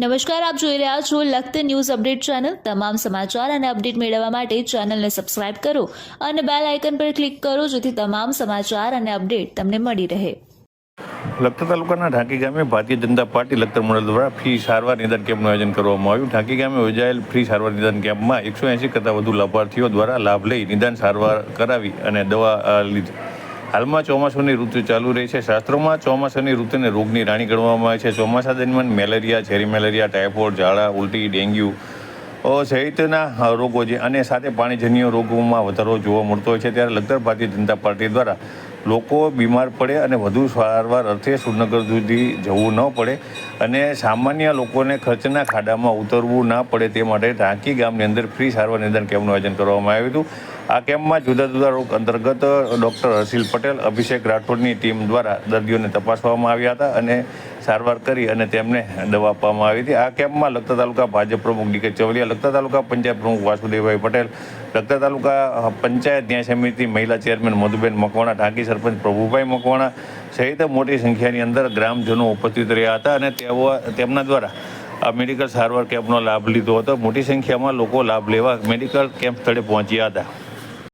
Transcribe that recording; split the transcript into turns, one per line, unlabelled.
નમસ્કાર, આપ જોઈ રહ્યા છો લખત ન્યૂઝ અપડેટ ચેનલ। તમામ સમાચાર અને અપડેટ મેળવવા માટે ચેનલને સબસ્ક્રાઇબ કરો અને બેલ આઇકન પર ક્લિક કરો, જેથી તમામ સમાચાર અને અપડેટ તમને મળી રહે।
લખતર તાલુકાના ઢાંકી ગામે ભારતીય જનતા પાર્ટી લખતર મંડળ દ્વારા ફ્રી સારવાર નિદાન કેમ્પનું આયોજન કરવામાં આવ્યું। ઢાંકી ગામે યોજાયેલ ફ્રી સારવાર નિદાન કેમ્પમાં 180 કરતાં વધુ લાભાર્થીઓ દ્વારા લાભ લઈ નિદાન સારવાર કરાવી અને દવા લીધી। હાલમાં ચોમાસાની ઋતુ ચાલુ રહી છે। શાસ્ત્રોમાં ચોમાસાની ઋતુને રોગની રાણી ગણવામાં આવે છે। ચોમાસા દરમિયાન મેલેરિયા, ઝેરી મેલેરિયા, ટાઇફોઇડ, ઝાડા, ઉલટી, ડેન્ગ્યુ સહિતના રોગો છે અને સાથે પાણીજન્ય રોગોમાં વધારો જોવા મળતો હોય છે। ત્યારે લખતર ભારતીય જનતા પાર્ટી દ્વારા લોકો બીમાર પડે અને વધુ સારવાર અર્થે સુરનગર સુધી જવું ન પડે અને સામાન્ય લોકોને ખર્ચના ખાડામાં ઉતરવું ના પડે તે માટે ઢાંકી ગામની અંદર ફ્રી સારવાર નિદાન કેમ્પનું આયોજન કરવામાં આવ્યું હતું। આ કેમ્પમાં જુદા જુદા રોગ અંતર્ગત ડૉક્ટર હર્ષિલ પટેલ, અભિષેક રાઠોડની ટીમ દ્વારા દર્દીઓને તપાસવામાં આવ્યા હતા અને સારવાર કરી અને તેમને દવા આપવામાં આવી હતી। આ કેમ્પમાં લખતર તાલુકા ભાજપ પ્રમુખ ડી.કે. ચવલિયા, લખતર તાલુકા પંચાયત પ્રમુખ વાસુદેવભાઈ પટેલ, લખતર તાલુકા પંચાયત ન્યાય સમિતિ મહિલા ચેરમેન મધુબેન મકવાણા, ઢાંકી સરપંચ પ્રભુભાઈ મકવાણા સહિત મોટી સંખ્યાની અંદર ગ્રામજનો ઉપસ્થિત રહ્યા હતા અને તેમના દ્વારા આ મેડિકલ સારવાર કેમ્પનો લાભ લીધો હતો। મોટી સંખ્યામાં લોકો લાભ લેવા મેડિકલ કેમ્પ સ્થળે પહોંચ્યા હતા।